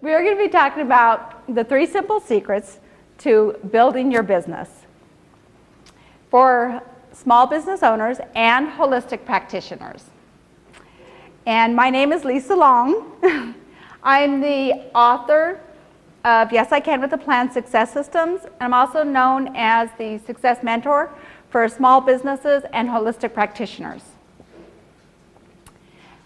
We are going to be talking about the 3 simple secrets to building your business for small business owners and holistic practitioners. And my name is Lisa Long. I'm the author of Yes, I Can with a Plan Success Systems. I'm also known as the Success Mentor for small businesses and holistic practitioners.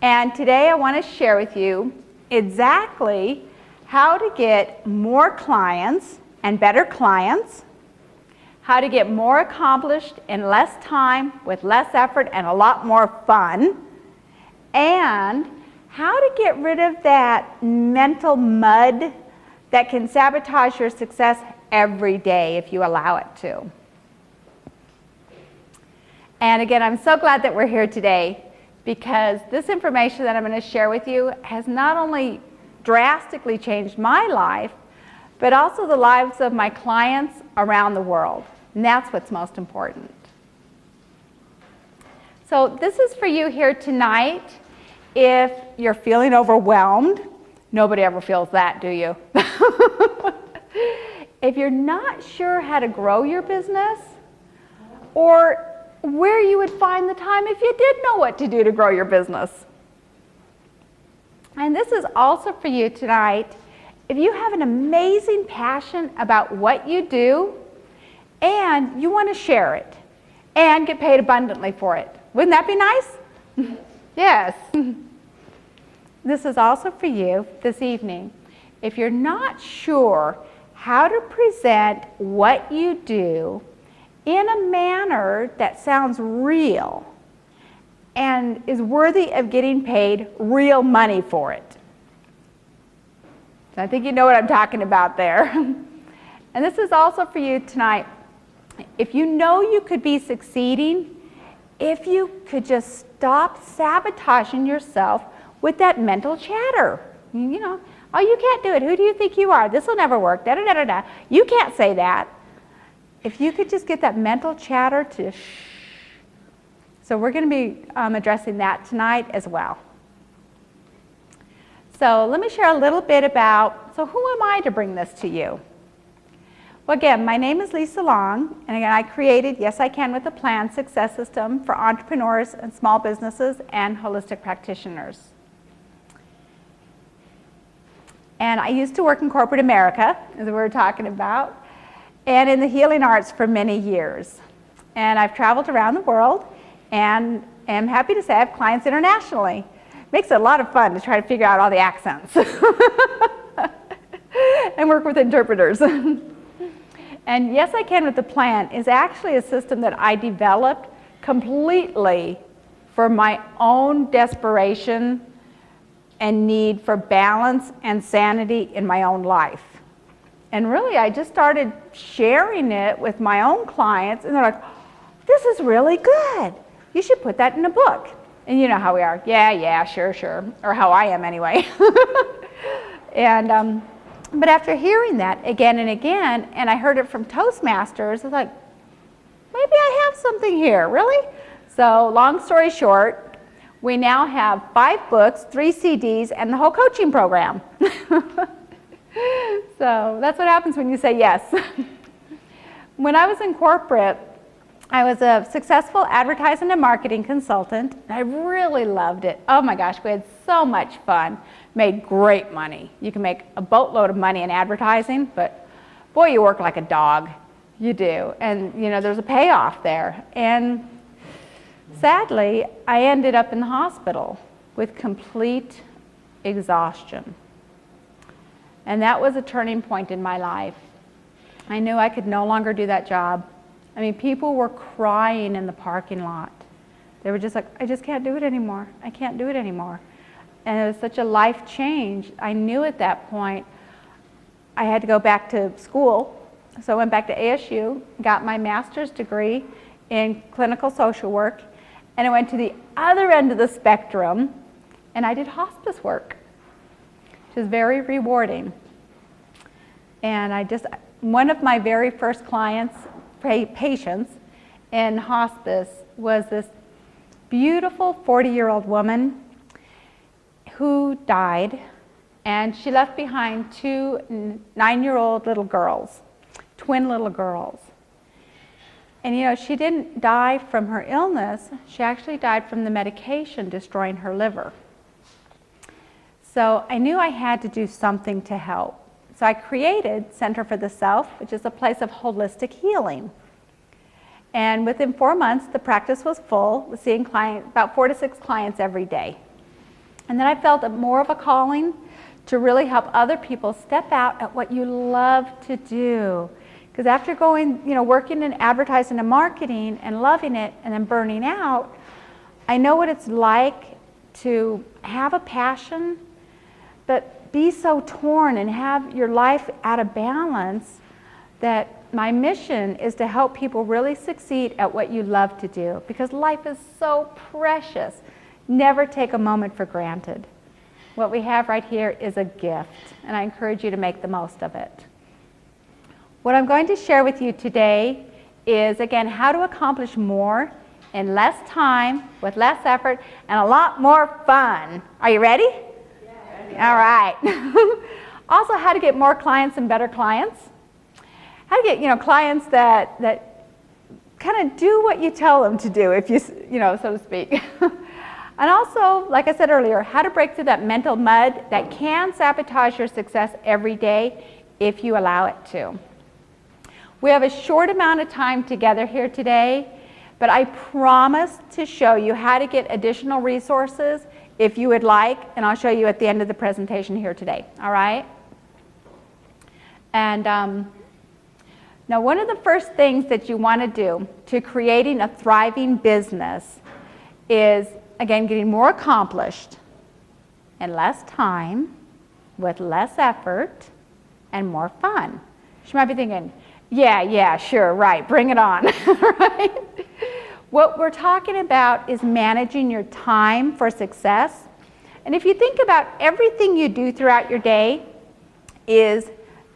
And today I want to share with you exactly how to get more clients and better clients, how to get more accomplished in less time with less effort and a lot more fun, and how to get rid of that mental mud that can sabotage your success every day if you allow it to. And again, I'm so glad that we're here today because this information that I'm going to share with you has not only drastically changed my life, but also the lives of my clients around the world. And that's what's most important. So this is for you here tonight if you're feeling overwhelmed. Nobody ever feels that, do you? If you're not sure how to grow your business, or where you would find the time if you did know what to do to grow your business. And this is also for you tonight if you have an amazing passion about what you do and you want to share it and get paid abundantly for it. Wouldn't that be nice? Yes. This is also for you this evening. If you're not sure how to present what you do in a manner that sounds real and is worthy of getting paid real money for it. So I think you know what I'm talking about there. And this is also for you tonight. If you know you could be succeeding, if you could just stop sabotaging yourself with that mental chatter. You know, oh, you can't do it. Who do you think you are? This will never work. Da, da, da, da, da. You can't say that. If you could just get that mental chatter to shh. So we're going to be addressing that tonight as well. So let me share a little bit about, so who am I to bring this to you? Well, again, my name is Lisa Long, and again, I created Yes, I Can with a Plan Success System for entrepreneurs and small businesses and holistic practitioners. And I used to work in corporate America, as we were talking about, and in the healing arts for many years. And I've traveled around the world and am happy to say I have clients internationally. Makes it a lot of fun to try to figure out all the accents and work with interpreters. And Yes, I Can with the Plan is actually a system that I developed completely for my own desperation and need for balance and sanity in my own life. And really, I just started sharing it with my own clients, and they're like, this is really good. You should put that in a book. And you know how we are. Yeah, sure. Or how I am anyway. And but after hearing that again and again, and I heard it from Toastmasters, I was like, maybe I have something here, really? So long story short, we now have 5 books, 3 CDs, and the whole coaching program. So that's what happens when you say yes. When I was in corporate, I was a successful advertising and marketing consultant. I really loved it. Oh my gosh, we had so much fun. Made great money. You can make a boatload of money in advertising, but boy, you work like a dog. You do. And you know, there's a payoff there. And sadly, I ended up in the hospital with complete exhaustion. And that was a turning point in my life. I knew I could no longer do that job. I mean, people were crying in the parking lot. They were just like, I just can't do it anymore. I can't do it anymore. And it was such a life change. I knew at that point I had to go back to school. So I went back to ASU, got my master's degree in clinical social work, and I went to the other end of the spectrum, and I did hospice work, which is very rewarding. And one of my very first clients, patients in hospice was this beautiful 40-year-old woman who died And she left behind 2 9-year-old little girls, twin little girls. And you know, she didn't die from her illness, she actually died from the medication destroying her liver. So I knew I had to do something to help. So I created Center for the Self, which is a place of holistic healing. And within 4 months, the practice was full, with seeing about 4 to 6 clients every day. And then I felt more of a calling to really help other people step out at what you love to do. Because after going, you know, working in advertising and marketing and loving it and then burning out, I know what it's like to have a passion, but be so torn and have your life out of balance that my mission is to help people really succeed at what you love to do, because life is so precious. Never take a moment for granted. What we have right here is a gift, and I encourage you to make the most of it. What I'm going to share with you today is, again, how to accomplish more in less time, with less effort, and a lot more fun. Are you ready? Yeah. All right. Also, how to get more clients and better clients. How to get, you know, clients that kind of do what you tell them to do, if you know, so to speak. And also, like I said earlier, how to break through that mental mud that can sabotage your success every day if you allow it to. We have a short amount of time together here today, but I promise to show you how to get additional resources if you would like, and I'll show you at the end of the presentation here today, all right? And now one of the first things that you want to do to creating a thriving business is, again, getting more accomplished in less time, with less effort, and more fun. She might be thinking, yeah, sure, right, bring it on, right? What we're talking about is managing your time for success. And if you think about everything you do throughout your day is,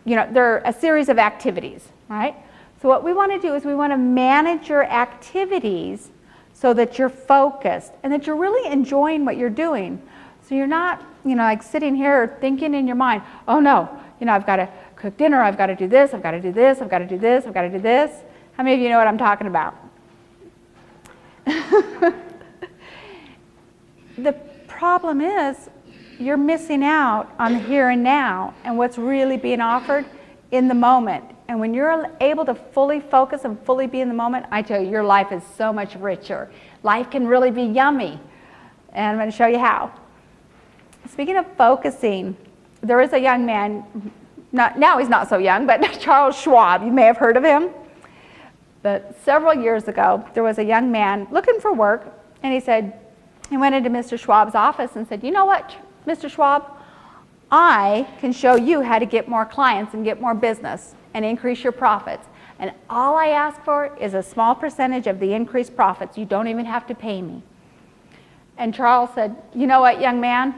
you know, they're a series of activities, right? So what we want to do is we want to manage your activities so that you're focused and that you're really enjoying what you're doing. So you're not, you know, like sitting here thinking in your mind, oh no, you know, I've got to cook dinner, I've got to do this, I've got to do this, I've got to do this, I've got to do this. How many of you know what I'm talking about? The problem is you're missing out on the here and now and what's really being offered in the moment. And when you're able to fully focus and fully be in the moment, I tell you, your life is so much richer. Life can really be yummy. And I'm going to show you how. Speaking of focusing, there is a young man, now he's not so young, but Charles Schwab, you may have heard of him. But several years ago, there was a young man looking for work, and he went into Mr. Schwab's office and said, you know what, Mr. Schwab, I can show you how to get more clients and get more business and increase your profits. And all I ask for is a small percentage of the increased profits. You don't even have to pay me. And Charles said, you know what, young man,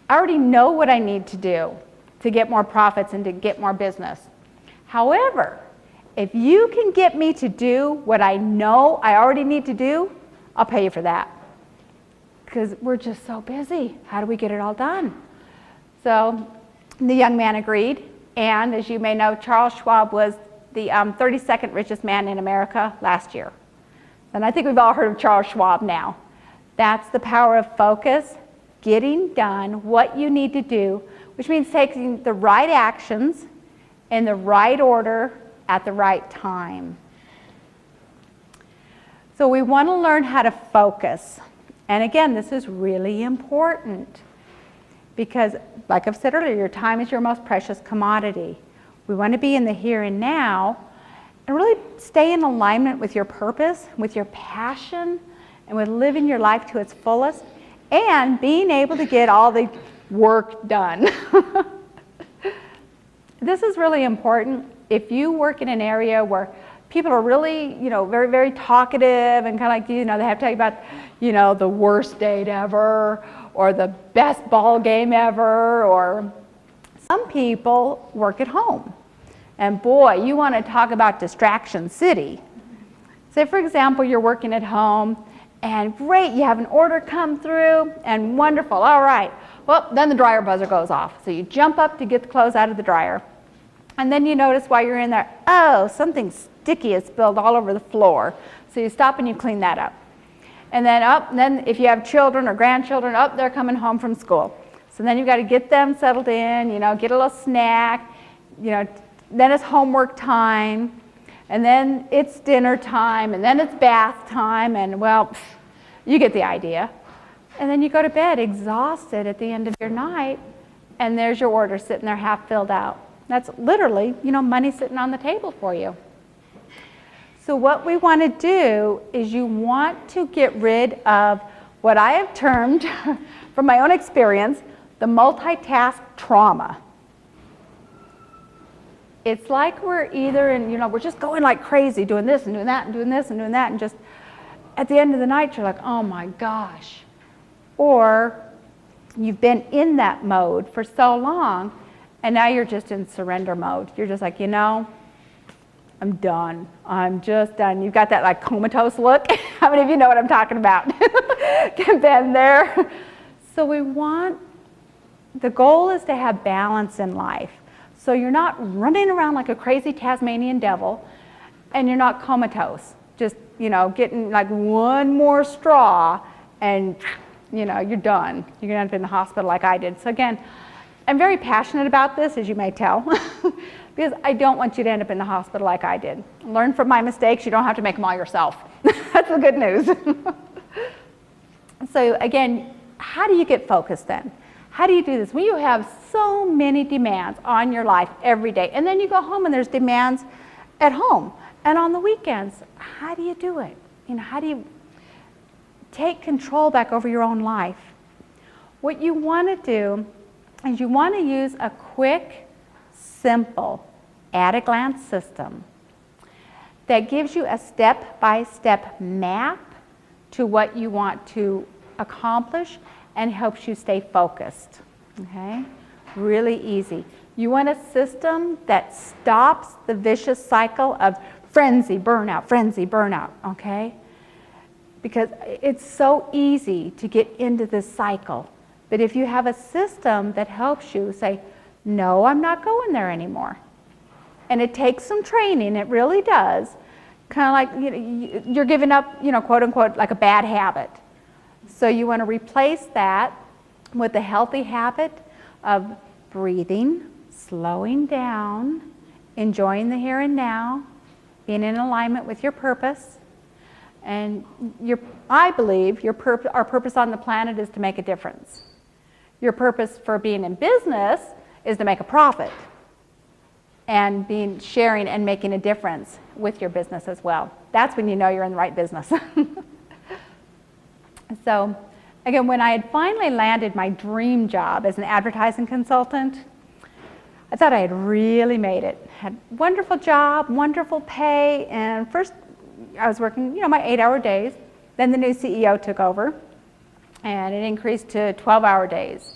I already know what I need to do to get more profits and to get more business. However, if you can get me to do what I know I already need to do, I'll pay you for that. Because we're just so busy. How do we get it all done? So the young man agreed. And as you may know, Charles Schwab was the 32nd richest man in America last year. And I think we've all heard of Charles Schwab now. That's the power of focus, getting done what you need to do, which means taking the right actions in the right order at the right time. So we want to learn how to focus. And again, this is really important because, like I've said earlier, your time is your most precious commodity. We want to be in the here and now and really stay in alignment with your purpose, with your passion, and with living your life to its fullest and being able to get all the work done. This is really important. If you work in an area where people are really, you know, very, very talkative and kind of like, you know, they have to tell you about, you know, the worst date ever or the best ball game ever, or some people work at home. And boy, you want to talk about distraction city. Say, for example, you're working at home and great, you have an order come through and wonderful. All right, Well, then the dryer buzzer goes off. So you jump up to get the clothes out of the dryer. And then you notice while you're in there, oh, something sticky is spilled all over the floor. So you stop and you clean that up. And then if you have children or grandchildren, they're coming home from school. So then you've got to get them settled in, get a little snack, then it's homework time, and then it's dinner time, and then it's bath time, and well, you get the idea. And then you go to bed exhausted at the end of your night, and there's your order sitting there half filled out. That's literally, money sitting on the table for you. So what we want to do is you want to get rid of what I have termed, from my own experience, the multitask trauma. It's like we're either we're just going like crazy, doing this and doing that and doing this and doing that, and just at the end of the night you're like, oh my gosh. Or you've been in that mode for so long, and now you're just in surrender mode. You're just like, I'm done. I'm just done. You've got that like comatose look. How many of you know what I'm talking about? Been there. So the goal is to have balance in life. So you're not running around like a crazy Tasmanian devil, and you're not comatose. Just, getting like one more straw, and, you're done. You're going to end up in the hospital like I did. So again, I'm very passionate about this, as you may tell, because I don't want you to end up in the hospital like I did. Learn from my mistakes. You don't have to make them all yourself. That's the good news. So again, how do you get focused then? How do you do this? When you have so many demands on your life every day, and then you go home and there's demands at home and on the weekends, how do you do it? How do you take control back over your own life? What you want to do is you want to use a quick, simple, at-a-glance system that gives you a step-by-step map to what you want to accomplish and helps you stay focused, okay? Really easy. You want a system that stops the vicious cycle of frenzy, burnout, okay? Because it's so easy to get into this cycle. But if you have a system that helps you say, no, I'm not going there anymore. And it takes some training, it really does. Kind of like, you're giving up, quote unquote, like a bad habit. So you want to replace that with the healthy habit of breathing, slowing down, enjoying the here and now, being in alignment with your purpose. And I believe our purpose on the planet is to make a difference. Your purpose for being in business is to make a profit and sharing and making a difference with your business as well. That's when you know you're in the right business. So again, when I had finally landed my dream job as an advertising consultant, I thought I had really made it. Had a wonderful job, wonderful pay, and first I was working, my 8-hour days. Then the new CEO took over, and it increased to 12-hour days,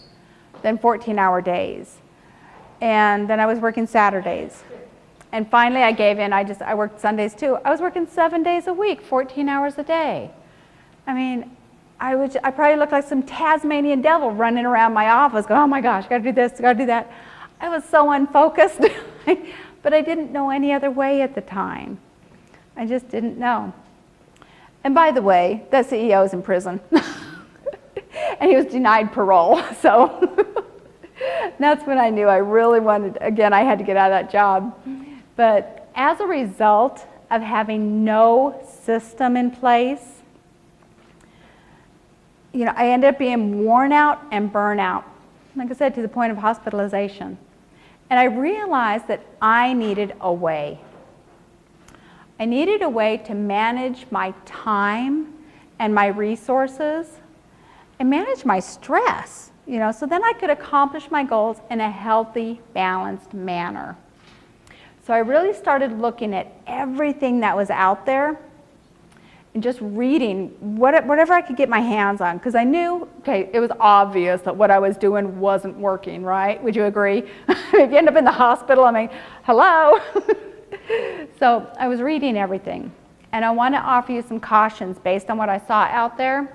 then 14-hour days. And then I was working Saturdays. And finally I gave in. I worked Sundays too. I was working 7 days a week, 14 hours a day. I mean, I probably looked like some Tasmanian devil running around my office going, oh my gosh, gotta do this, gotta do that. I was so unfocused, but I didn't know any other way at the time. I just didn't know. And by the way, the CEO is in prison. And he was denied parole, so that's when I knew I really wanted, again, I had to get out of that job. But as a result of having no system in place, I ended up being worn out and burnout, like I said, to the point of hospitalization. And I realized that I needed a way. I needed a way to manage my time and my resources and manage my stress, so then I could accomplish my goals in a healthy, balanced manner. So I really started looking at everything that was out there and just reading whatever I could get my hands on, because I knew, it was obvious that what I was doing wasn't working, right? Would you agree? If you end up in the hospital, hello? So I was reading everything, and I want to offer you some cautions based on what I saw out there.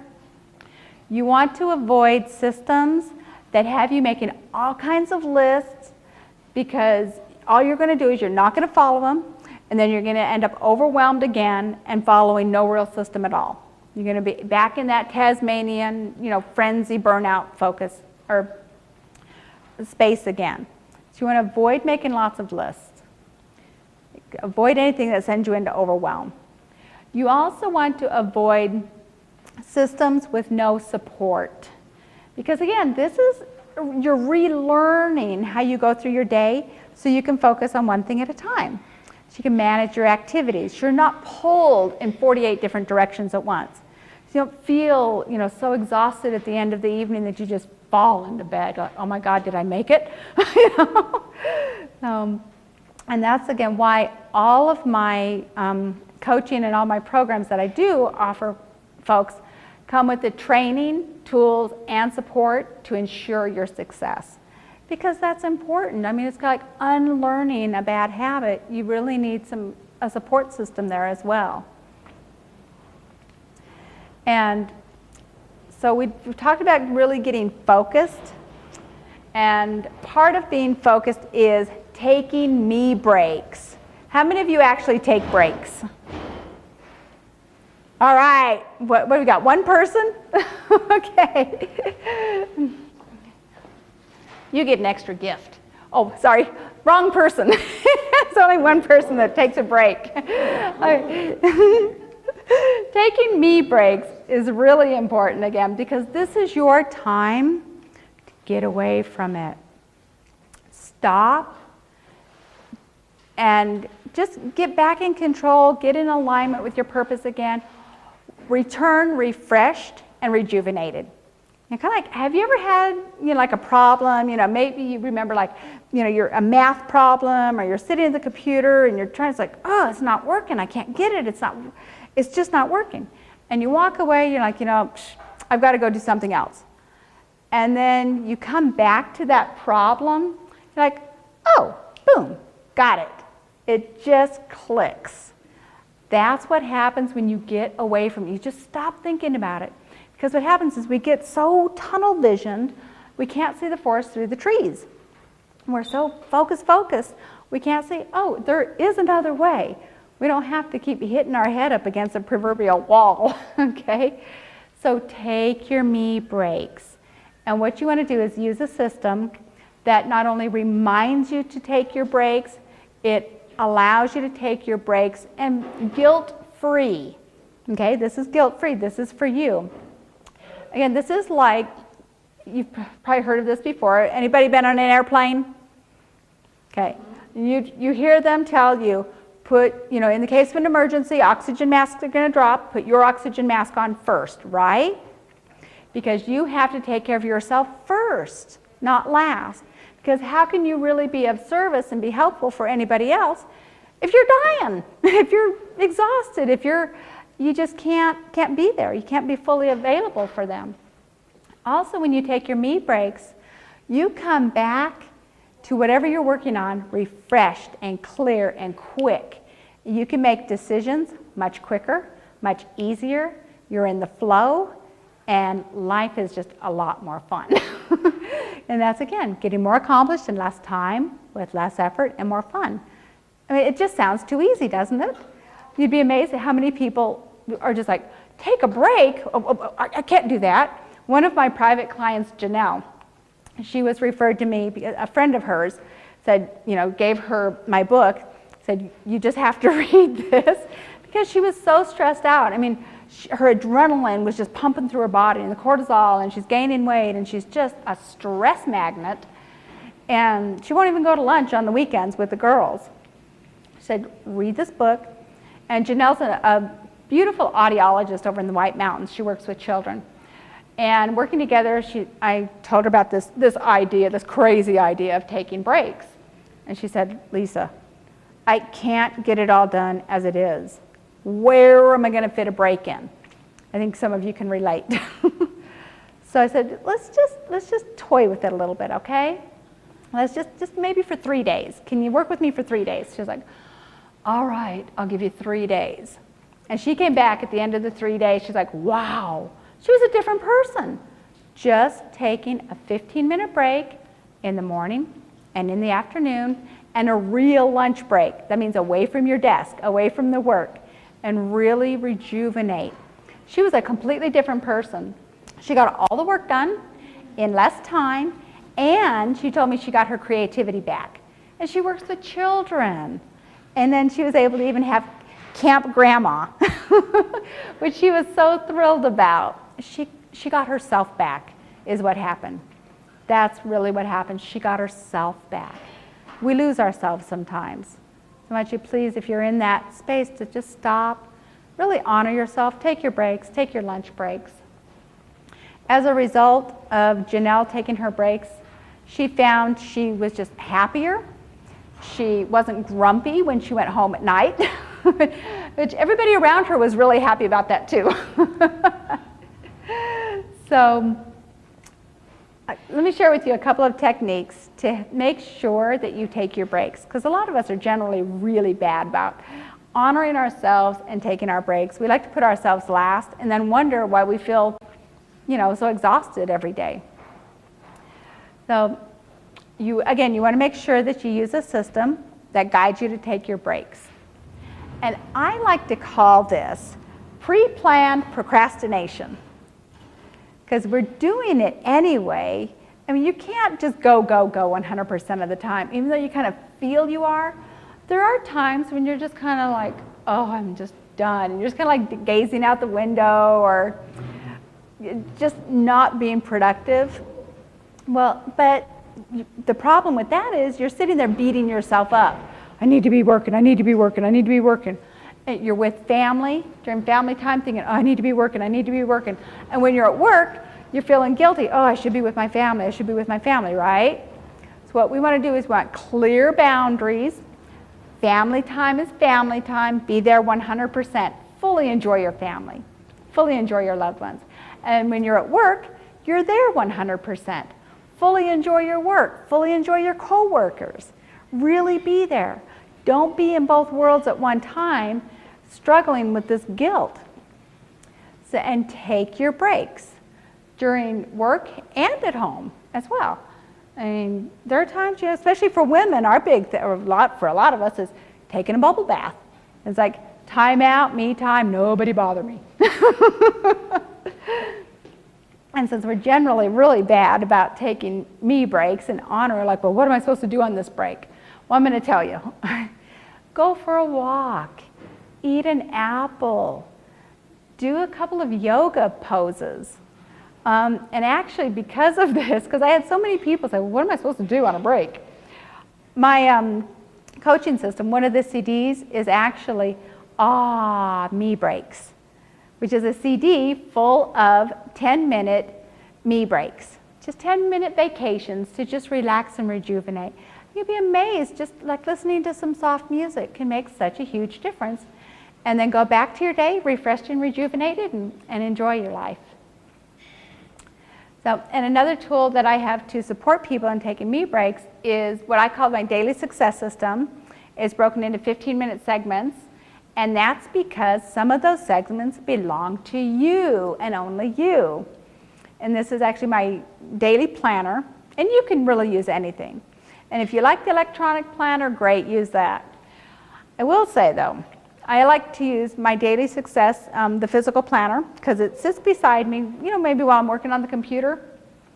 You want to avoid systems that have you making all kinds of lists, because all you're going to do is you're not going to follow them, and then you're going to end up overwhelmed again and following no real system at all. You're going to be back in that Tasmanian, frenzy, burnout focus or space again. So you want to avoid making lots of lists. Avoid anything that sends you into overwhelm. You also want to avoid systems with no support. Because again, you're relearning how you go through your day so you can focus on one thing at a time. So you can manage your activities. You're not pulled in 48 different directions at once. So you don't feel, so exhausted at the end of the evening that you just fall into bed. Like, oh my God, did I make it? And that's again why all of my coaching and all my programs that I do offer folks come with the training, tools, and support to ensure your success. Because that's important. I mean, it's like unlearning a bad habit. You really need a support system there as well. And so we've talked about really getting focused. And part of being focused is taking me breaks. How many of you actually take breaks? All right, what do we got? One person? Okay. You get an extra gift. Oh, sorry, wrong person. It's only one person that takes a break. Taking me breaks is really important again, because this is your time to get away from it. Stop and just get back in control, get in alignment with your purpose again. Return refreshed and rejuvenated. And kind of like, have you ever had, like a problem, maybe you remember like, you're a math problem, or you're sitting at the computer and you're trying, it's like, oh, it's not working, I can't get it, it's just not working. And you walk away, you're like, I've got to go do something else. And then you come back to that problem, you're like, oh, boom, got it. It just clicks. That's what happens when you get away from it. You just stop thinking about it. Because what happens is we get so tunnel visioned, we can't see the forest through the trees. And we're so focused, we can't see, oh, there is another way. We don't have to keep hitting our head up against a proverbial wall, okay? So take your me breaks. And what you want to do is use a system that not only reminds you to take your breaks, it allows you to take your breaks and guilt-free. Okay, this is guilt-free. This is for you. Again, this is like, you've probably heard of this before. Anybody been on an airplane? Okay, you hear them tell you, put, in the case of an emergency, oxygen masks are going to drop, put your oxygen mask on first, right? Because you have to take care of yourself first, not last. Because how can you really be of service and be helpful for anybody else if you're dying, if you're exhausted, if you just can't be there. You can't be fully available for them. Also, when you take your me breaks, you come back to whatever you're working on refreshed and clear and quick. You can make decisions much quicker, much easier. You're in the flow, and life is just a lot more fun. And that's, again, getting more accomplished in less time with less effort and more fun. I mean, it just sounds too easy, doesn't it? You'd be amazed at how many people are just like, take a break? I can't do that. One of my private clients, Janelle, she was referred to me, a friend of hers said, gave her my book, said, you just have to read this, because she was so stressed out. I mean, her adrenaline was just pumping through her body, and the cortisol, and she's gaining weight, and she's just a stress magnet. And she won't even go to lunch on the weekends with the girls. She said, read this book. And Janelle's a beautiful audiologist over in the White Mountains. She works with children. And working together, I told her about this idea, this crazy idea of taking breaks. And she said, Lisa, I can't get it all done as it is. Where am I going to fit a break in? I think some of you can relate. So I said, let's just toy with it a little bit, okay? Let's just maybe for 3 days. Can you work with me for 3 days? She was like, all right, I'll give you 3 days. And she came back at the end of the 3 days. She's like, wow. She was a different person. just taking a 15-minute break in the morning and in the afternoon, and a real lunch break. That means away from your desk, away from the work, and really rejuvenate. She was a completely different person. She got all the work done in less time, and she told me she got her creativity back. And she works with children. And then she was able to even have Camp Grandma, which she was so thrilled about. She got herself back, is what happened. That's really what happened. She got herself back. We lose ourselves sometimes. So why don't you please, if you're in that space, to just stop, really honor yourself, take your breaks, take your lunch breaks. As a result of Janelle taking her breaks, she found she was just happier. She wasn't grumpy when she went home at night, which everybody around her was really happy about that too. So let me share with you a couple of techniques to make sure that you take your breaks, because a lot of us are generally really bad about honoring ourselves and taking our breaks. We like to put ourselves last and then wonder why we feel, so exhausted every day. So you want to make sure that you use a system that guides you to take your breaks. And I like to call this pre-planned procrastination, because we're doing it anyway. I mean, you can't just go 100% of the time, even though you kind of feel you are. There are times when you're just kind of like, oh, I'm just done. And you're just kind of like gazing out the window or just not being productive. Well, but the problem with that is you're sitting there beating yourself up. I need to be working, I need to be working, I need to be working. And you're with family, during family time thinking, oh, I need to be working, I need to be working. And when you're at work, you're feeling guilty. Oh, I should be with my family, I should be with my family, right? So what we want to do is we want clear boundaries. Family time is family time. Be there 100%. Fully enjoy your family. Fully enjoy your loved ones. And when you're at work, you're there 100%. Fully enjoy your work. Fully enjoy your coworkers. Really be there. Don't be in both worlds at one time, struggling with this guilt. So, and take your breaks during work and at home as well. I mean, there are times, especially for women, our big thing, for a lot of us, is taking a bubble bath. It's like, time out, me time, nobody bother me. And since we're generally really bad about taking me breaks and honor, like, well, what am I supposed to do on this break? Well, I'm going to tell you. Go for a walk. Eat an apple. Do a couple of yoga poses. And actually, because of this, because I had so many people say, well, what am I supposed to do on a break? My coaching system, one of the CDs is actually Me Breaks, which is a CD full of 10-minute me breaks. Just 10-minute vacations to just relax and rejuvenate. You'll be amazed, just like listening to some soft music can make such a huge difference. And then go back to your day, refreshed and rejuvenated, and enjoy your life. So, and another tool that I have to support people in taking me breaks is what I call my daily success system. It's broken into 15-minute segments, and that's because some of those segments belong to you and only you. And this is actually my daily planner, and you can really use anything. And if you like the electronic planner, great, use that. I will say though, I like to use my daily success, the physical planner, because it sits beside me, maybe while I'm working on the computer.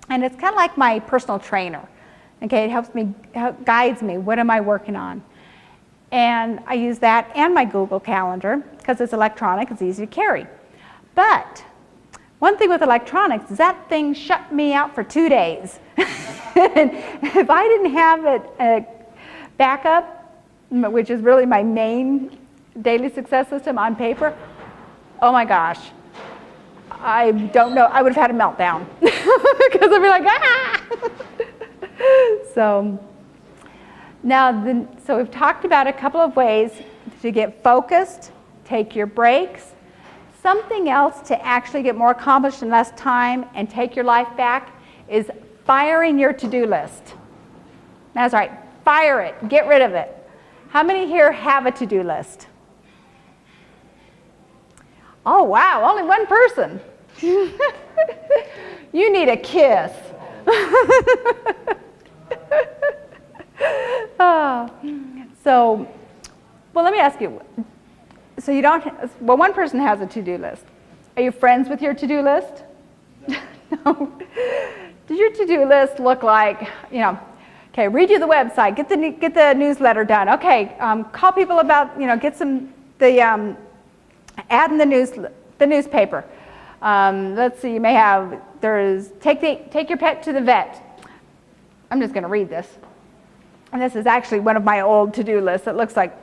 And it's kind of like my personal trainer. Okay, it helps me, guides me, what am I working on? And I use that and my Google Calendar, because it's electronic, it's easy to carry. But one thing with electronics is that thing shut me out for 2 days. And if I didn't have it backup, which is really my main daily success system on paper, oh my gosh, I don't know, I would have had a meltdown. Because I'd be like, ah! So now, so we've talked about a couple of ways to get focused, take your breaks. Something else to actually get more accomplished in less time and take your life back is firing your to-do list. That's right, fire it, get rid of it. How many here have a to-do list? Oh wow, only one person. You need a kiss. Oh. So, well, let me ask you. So you don't, well, one person has a to-do list. Are you friends with your to-do list? No. Does your to-do list look like, okay, redo the website, get the newsletter done. Okay, call people about, get ad in the newspaper. Let's see, you may have, take your pet to the vet. I'm just going to read this. And this is actually one of my old to-do lists. It looks like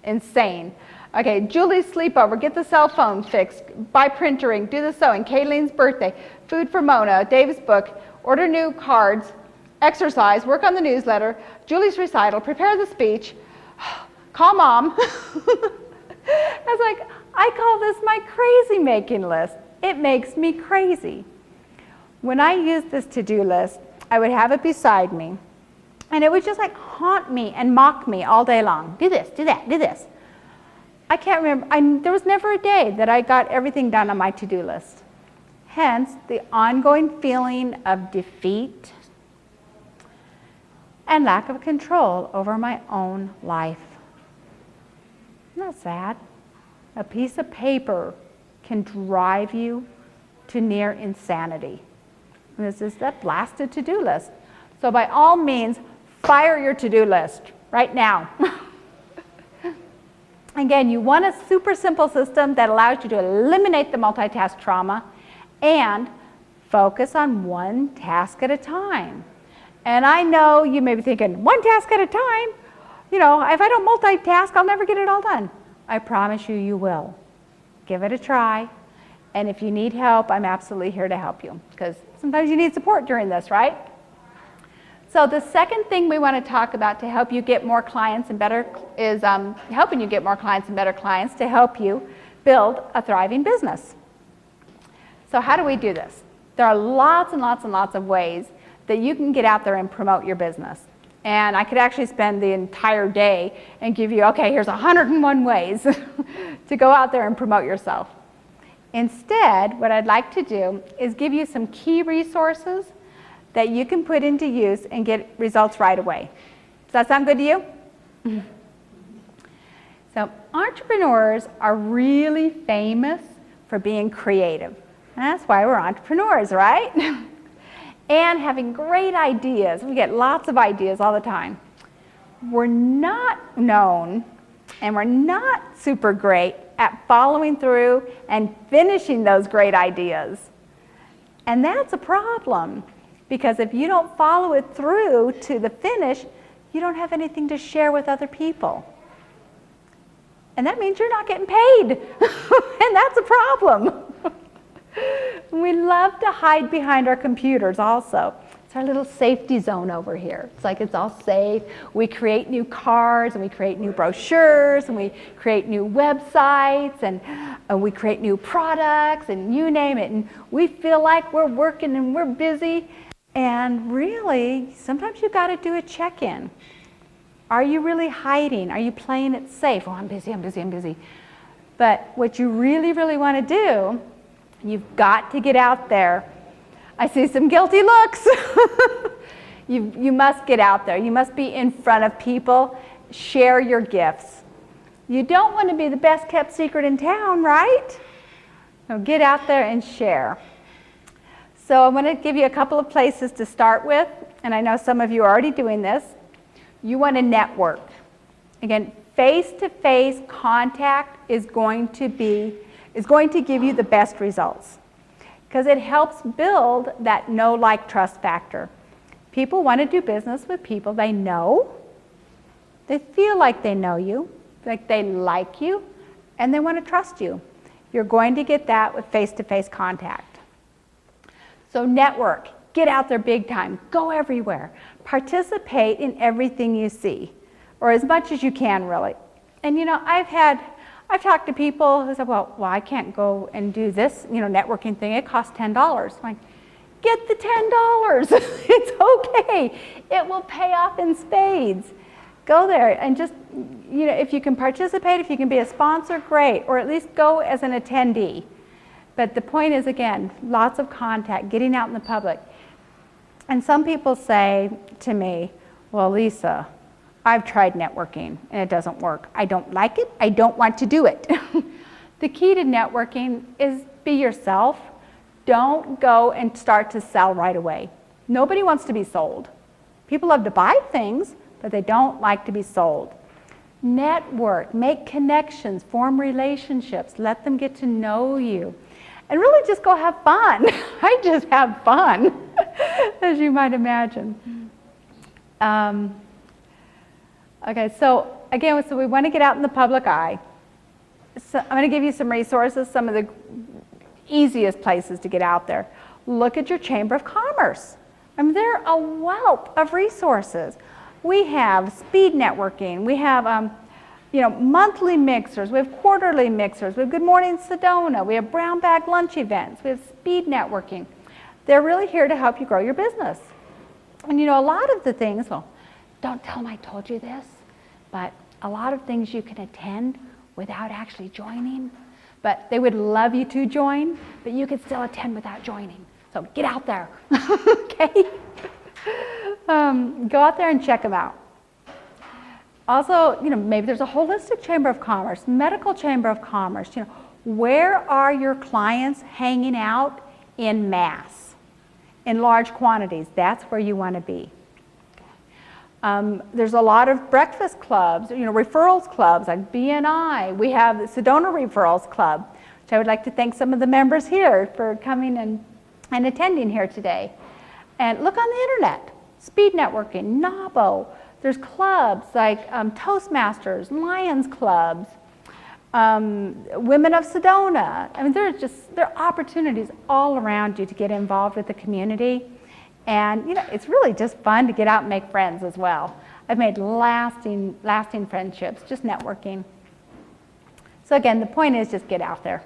insane. Okay, Julie's sleepover, get the cell phone fixed, buy printering, do the sewing, Kayleen's birthday, food for Mona, Dave's book, order new cards, exercise, work on the newsletter, Julie's recital, prepare the speech, call mom. I was like, I call this my crazy making list. It makes me crazy. When I used this to-do list, I would have it beside me, and it would just like haunt me and mock me all day long. Do this, do that, do this. I can't remember, there was never a day that I got everything done on my to-do list. Hence, the ongoing feeling of defeat and lack of control over my own life. Isn't that sad? A piece of paper can drive you to near insanity. And this is that blasted to-do list. So by all means, fire your to-do list right now. Again, you want a super simple system that allows you to eliminate the multitask trauma and focus on one task at a time. And I know you may be thinking, one task at a time? If I don't multitask, I'll never get it all done. I promise you, you will. Give it a try. And if you need help, I'm absolutely here to help you, because sometimes you need support during this, right? So the second thing we want to talk about to help you get more clients and better is helping you get more clients and better clients to help you build a thriving business. So how do we do this? There are lots and lots and lots of ways that you can get out there and promote your business. And I could actually spend the entire day and give you, okay, here's 101 ways to go out there and promote yourself. Instead, what I'd like to do is give you some key resources that you can put into use and get results right away. Does that sound good to you? So entrepreneurs are really famous for being creative. And that's why we're entrepreneurs, right? And having great ideas. We get lots of ideas all the time. We're not known and we're not super great at following through and finishing those great ideas. And that's a problem. Because if you don't follow it through to the finish, you don't have anything to share with other people. And that means you're not getting paid. And that's a problem. We love to hide behind our computers also. It's our little safety zone over here. It's like it's all safe. We create new cards and we create new brochures and we create new websites and we create new products and you name it. And we feel like we're working and we're busy. And really, sometimes you've got to do a check-in. Are you really hiding? Are you playing it safe? Oh, I'm busy, I'm busy, I'm busy. But what you really, really want to do, you've got to get out there. I see some guilty looks. You must get out there. You must be in front of people. Share your gifts. You don't want to be the best kept secret in town, right? So get out there and share. So I want to give you a couple of places to start with, and I know some of you are already doing this. You want to network. Again, face-to-face contact is going to give you the best results because it helps build that know, like, trust factor. People want to do business with people they know, they feel like they know you, like they like you, and they want to trust you. You're going to get that with face-to-face contact. So network, get out there big time, go everywhere, participate in everything you see, or as much as you can really. And I've talked to people who said, well, I can't go and do this, networking thing, it costs $10. I'm like, get the $10, it's okay, it will pay off in spades. Go there and just, if you can participate, if you can be a sponsor, great, or at least go as an attendee. But the point is, again, lots of contact, getting out in the public. And some people say to me, well, Lisa, I've tried networking and it doesn't work. I don't like it. I don't want to do it. The key to networking is be yourself. Don't go and start to sell right away. Nobody wants to be sold. People love to buy things, but they don't like to be sold. Network, make connections, form relationships, let them get to know you. And really just go have fun. I just have fun, as you might imagine. Okay, so again, so we want to get out in the public eye. So I'm going to give you some resources, some of the easiest places to get out there. Look at your Chamber of Commerce. I mean, they're a wealth of resources. We have speed networking. We have monthly mixers. We have quarterly mixers. We have Good Morning Sedona. We have brown bag lunch events. We have speed networking. They're really here to help you grow your business. And a lot of the things, well, don't tell them I told you this, but a lot of things you can attend without actually joining. But they would love you to join, but you could still attend without joining. So get out there, okay? Go out there and check them out. Also, maybe there's a holistic chamber of commerce, medical chamber of commerce. Where are your clients hanging out in mass, in large quantities? That's where you want to be. There's a lot of breakfast clubs, referrals clubs like BNI. We have the Sedona Referrals Club, which I would like to thank some of the members here for coming and attending here today. And look on the internet, speed networking, NABO. There's clubs like Toastmasters, Lions Clubs, Women of Sedona. I mean, there are opportunities all around you to get involved with the community. And it's really just fun to get out and make friends as well. I've made lasting friendships, just networking. So again, the point is just get out there.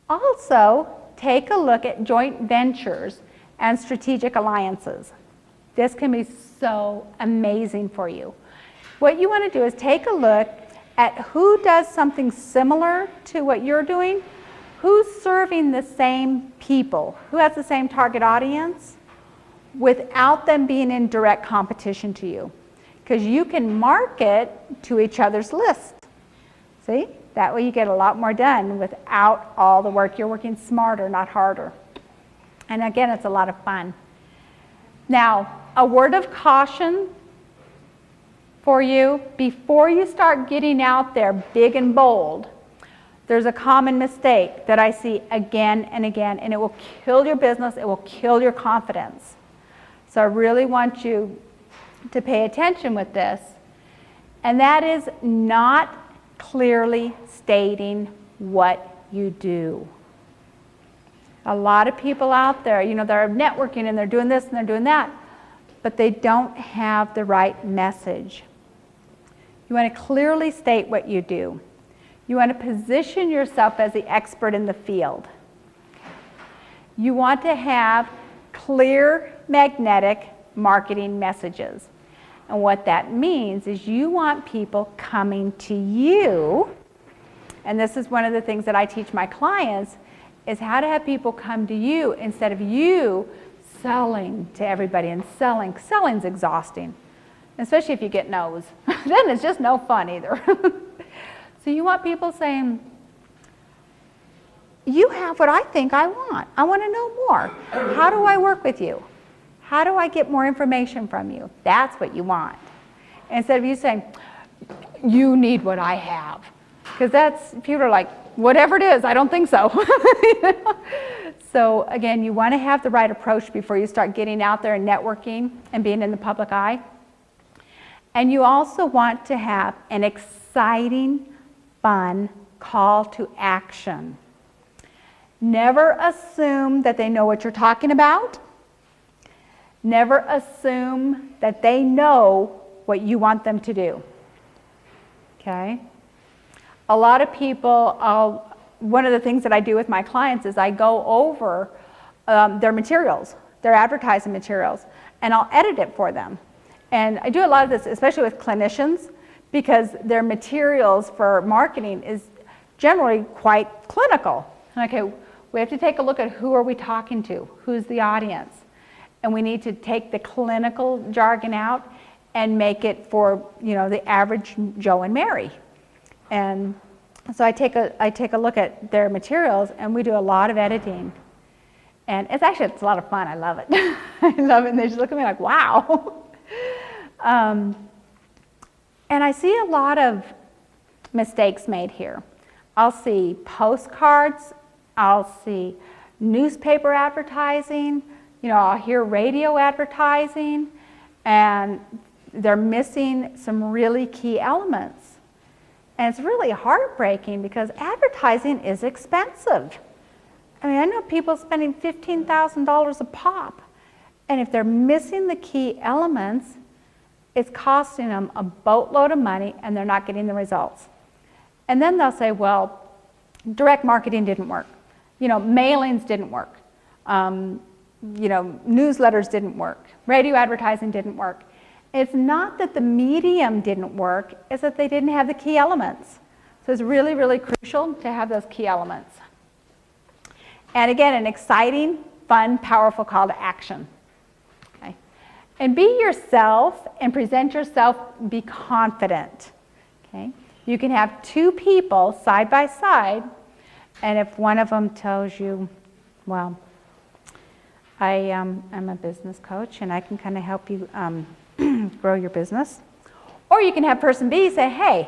Also, take a look at joint ventures and strategic alliances. This can be so amazing for you. What you want to do is take a look at who does something similar to what you're doing, who's serving the same people, who has the same target audience, without them being in direct competition to you. Because you can market to each other's list. See? That way you get a lot more done without all the work. You're working smarter, not harder. And again, it's a lot of fun. Now, a word of caution for you, before you start getting out there big and bold, there's a common mistake that I see again and again, and it will kill your business, it will kill your confidence. So I really want you to pay attention with this, and that is not clearly stating what you do. A lot of people out there, they're networking and they're doing this and they're doing that, but they don't have the right message. You want to clearly state what you do. You want to position yourself as the expert in the field. You want to have clear, magnetic marketing messages. And what that means is you want people coming to you, and this is one of the things that I teach my clients, is how to have people come to you instead of you selling to everybody. And selling's exhausting, especially if you get no's. Then it's just no fun either. So you want people saying, you have what I think I want. I want to know more. How do I work with you? How do I get more information from you? That's what you want. Instead of you saying, you need what I have. Because that's, people are like, whatever it is, I don't think so. So again, you want to have the right approach before you start getting out there and networking and being in the public eye. And you also want to have an exciting, fun call to action. Never assume that they know what you're talking about. Never assume that they know what you want them to do. Okay? A lot of people, one of the things that I do with my clients is I go over their materials, their advertising materials, and I'll edit it for them. And I do a lot of this, especially with clinicians, because their materials for marketing is generally quite clinical. Okay, We have to take a look at who are we talking to, who's the audience. And we need to take the clinical jargon out and make it for, the average Joe and Mary. And so I take a look at their materials, and we do a lot of editing. And it's a lot of fun. I love it. I love it. And they just look at me like, wow. And I see a lot of mistakes made here. I'll see postcards. I'll see newspaper advertising. I'll hear radio advertising. And they're missing some really key elements. And it's really heartbreaking because advertising is expensive. I know people spending $15,000 a pop. And if they're missing the key elements, it's costing them a boatload of money and they're not getting the results. And then they'll say, well, direct marketing didn't work. Mailings didn't work. Newsletters didn't work. Radio advertising didn't work. It's not that the medium didn't work, it's that they didn't have the key elements. So it's really, really crucial to have those key elements. And again, an exciting, fun, powerful call to action. Okay? And be yourself and present yourself, be confident. Okay? You can have two people side by side, and if one of them tells you, well, I'm a business coach and I can kind of help you grow your business. Or you can have person B say, hey,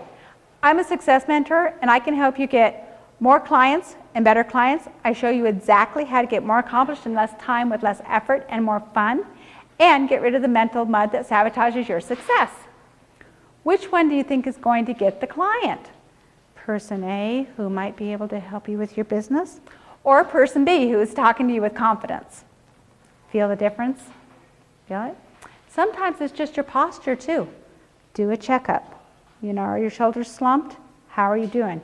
I'm a success mentor and I can help you get more clients and better clients. I show you exactly how to get more accomplished in less time with less effort and more fun, and get rid of the mental mud that sabotages your success. Which one do you think is going to get the client? Person A, who might be able to help you with your business, or person B, who is talking to you with confidence? Feel the difference? Feel it? Sometimes it's just your posture too. Do a checkup. Are your shoulders slumped? How are you doing?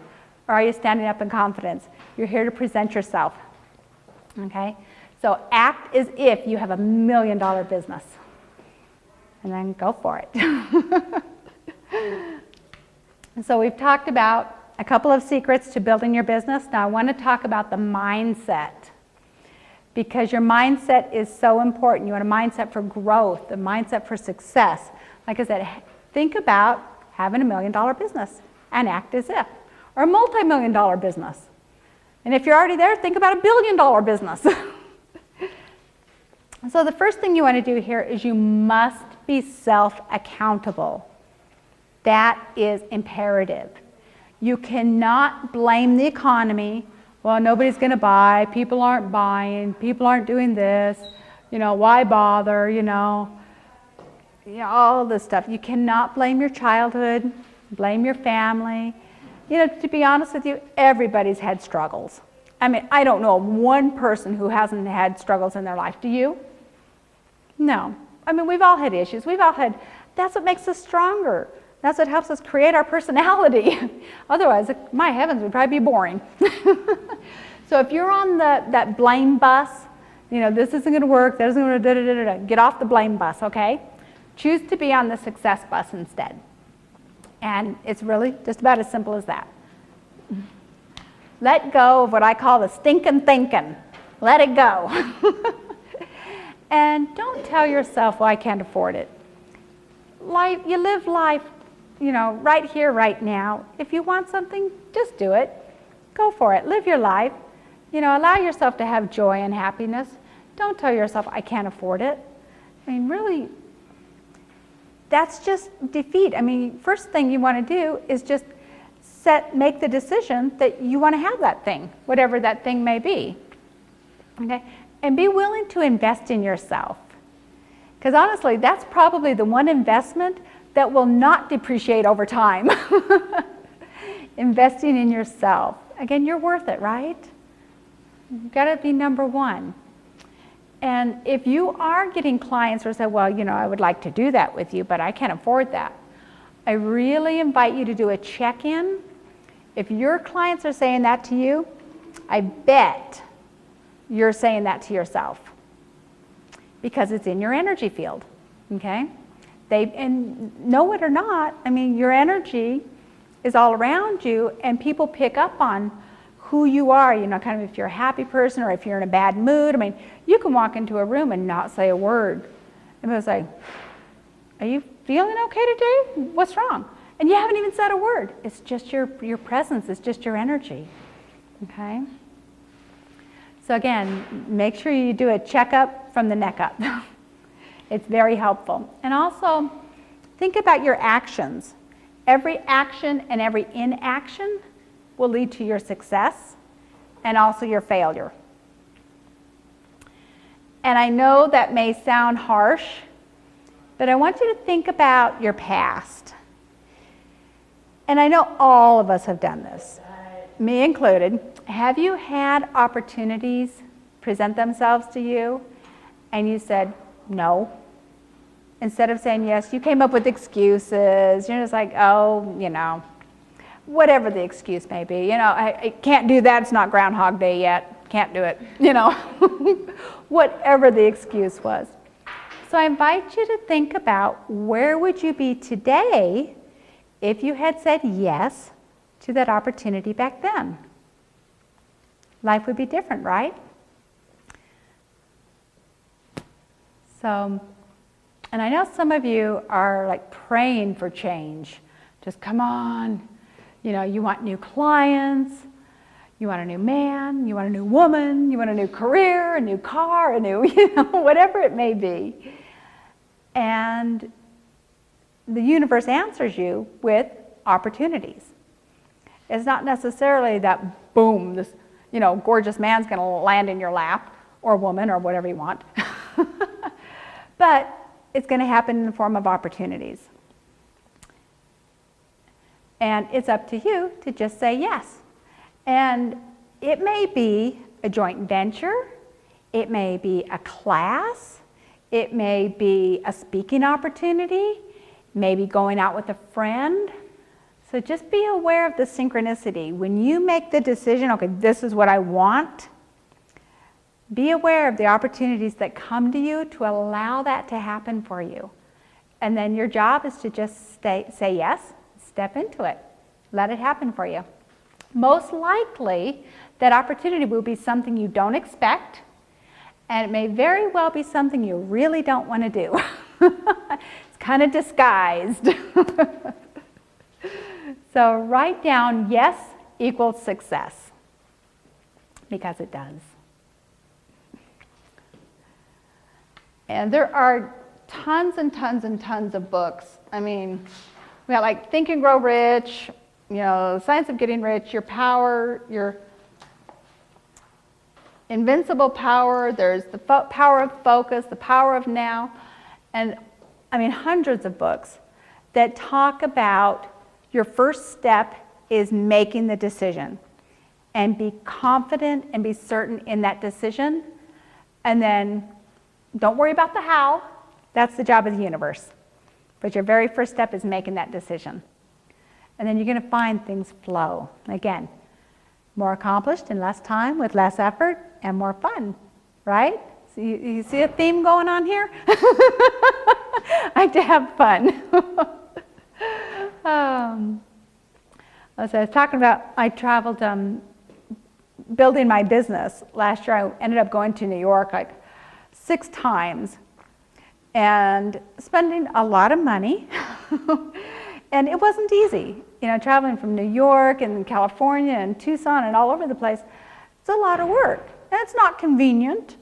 Or are you standing up in confidence? You're here to present yourself. Okay? So act as if you have $1 million business. And then go for it. And so we've talked about a couple of secrets to building your business. Now I want to talk about the mindset. Because your mindset is so important. You want a mindset for growth, a mindset for success. Like I said, think about having $1 million business and act as if. Or a multi-million-dollar business. And if you're already there, think about $1 billion business. So the first thing you want to do here is you must be self-accountable. That is imperative. You cannot blame the economy. Well, nobody's going to buy, people aren't buying, people aren't doing this, why bother, all this stuff. You cannot blame your childhood, blame your family. To be honest with you, everybody's had struggles. I don't know of one person who hasn't had struggles in their life. Do you? No. We've all had issues. That's what makes us stronger. That's what helps us create our personality. Otherwise, my heavens, we'd probably be boring. So if you're on that blame bus, this isn't going to work, that isn't going to get off the blame bus, okay? Choose to be on the success bus instead. And it's really just about as simple as that. Let go of what I call the stinking thinking. Let it go. And don't tell yourself, well, I can't afford it. You live life, right here, right now. If you want something, just do it. Go for it. Live your life. Allow yourself to have joy and happiness. Don't tell yourself, I can't afford it. Really, that's just defeat. First thing you want to do is just make the decision that you want to have that thing, whatever that thing may be. Okay? And be willing to invest in yourself. Because honestly, that's probably the one investment that will not depreciate over time. Investing in yourself. Again, you're worth it, right? You've got to be number one. And if you are getting clients who say, well, I would like to do that with you, but I can't afford that, I really invite you to do a check-in. If your clients are saying that to you, I bet you're saying that to yourself. Because it's in your energy field, okay? And know it or not, your energy is all around you, and people pick up on who you are, kind of if you're a happy person or if you're in a bad mood. I mean, you can walk into a room and not say a word. And it's like, are you feeling okay today? What's wrong? And you haven't even said a word. It's just your presence. It's just your energy. Okay? So again, make sure you do a checkup from the neck up. It's very helpful. And also, think about your actions. Every action and every inaction will lead to your success and also your failure. And I know that may sound harsh, but I want you to think about your past. And I know all of us have done this, me included. Have you had opportunities present themselves to you and you said no? Instead of saying yes, you came up with excuses. You're just like, oh, whatever the excuse may be. I can't do that. It's not Groundhog Day yet. Can't do it. Whatever the excuse was. So I invite you to think about, where would you be today if you had said yes to that opportunity back then? Life would be different, right? So, and I know some of you are like praying for change. Just come on. You want new clients, you want a new man, you want a new woman, you want a new career, a new car, a new, whatever it may be. And the universe answers you with opportunities. It's not necessarily that, boom, this gorgeous man's going to land in your lap, or woman, or whatever you want. But it's going to happen in the form of opportunities. And it's up to you to just say yes. And it may be a joint venture, it may be a class, it may be a speaking opportunity, maybe going out with a friend. So just be aware of the synchronicity. When you make the decision, okay, this is what I want, be aware of the opportunities that come to you to allow that to happen for you. And then your job is to just say yes, step into it, let it happen for you. Most likely, that opportunity will be something you don't expect, and it may very well be something you really don't want to do. It's kind of disguised. So write down yes equals success, because it does. And there are tons and tons and tons of books. I mean, we got like Think and Grow Rich, The Science of Getting Rich, Your Power, Your Invincible Power. There's the Power of Focus, The Power of Now, and hundreds of books that talk about your first step is making the decision, and be confident and be certain in that decision, and then don't worry about the how. That's the job of the universe. But your very first step is making that decision. And then you're going to find things flow. Again, more accomplished in less time with less effort and more fun, right? So you see a theme going on here? I like to have fun. As I was talking about, I traveled building my business. Last year I ended up going to New York like 6 times and spending a lot of money. And it wasn't easy. Traveling from New York and California and Tucson and all over the place, it's a lot of work. And it's not convenient,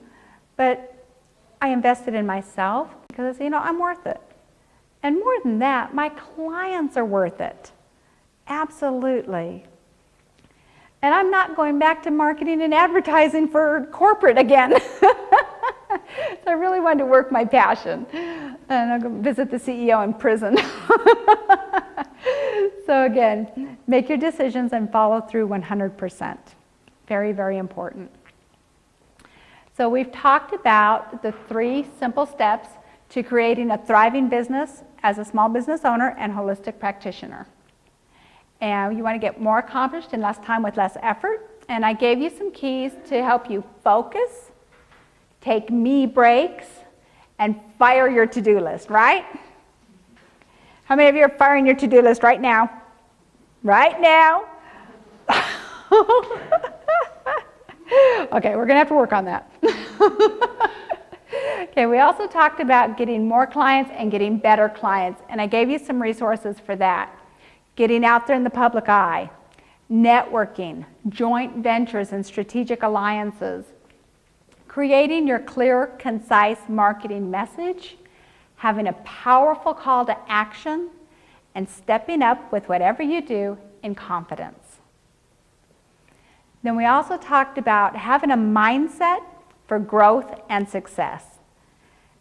but I invested in myself because, I'm worth it. And more than that, my clients are worth it. Absolutely. And I'm not going back to marketing and advertising for corporate again. So I really wanted to work my passion. And I'll go visit the CEO in prison. So again, make your decisions and follow through 100%. Very, very important. So we've talked about the 3 simple steps to creating a thriving business as a small business owner and holistic practitioner. And you want to get more accomplished in less time with less effort. And I gave you some keys to help you focus, take me breaks, and fire your to-do list, right? How many of you are firing your to-do list right now? Right now? Okay, we're gonna have to work on that. Okay, we also talked about getting more clients and getting better clients, and I gave you some resources for that. Getting out there in the public eye, networking, joint ventures and strategic alliances, creating your clear, concise marketing message, having a powerful call to action, and stepping up with whatever you do in confidence. Then we also talked about having a mindset for growth and success.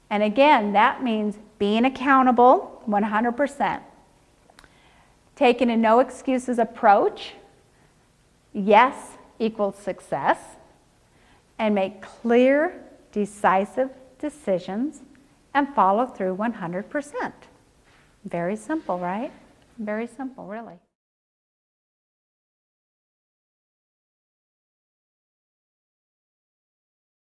And again, that means being accountable 100%, taking a no excuses approach, yes equals success, and make clear, decisive decisions and follow through 100%. Very simple, right? Very simple, really.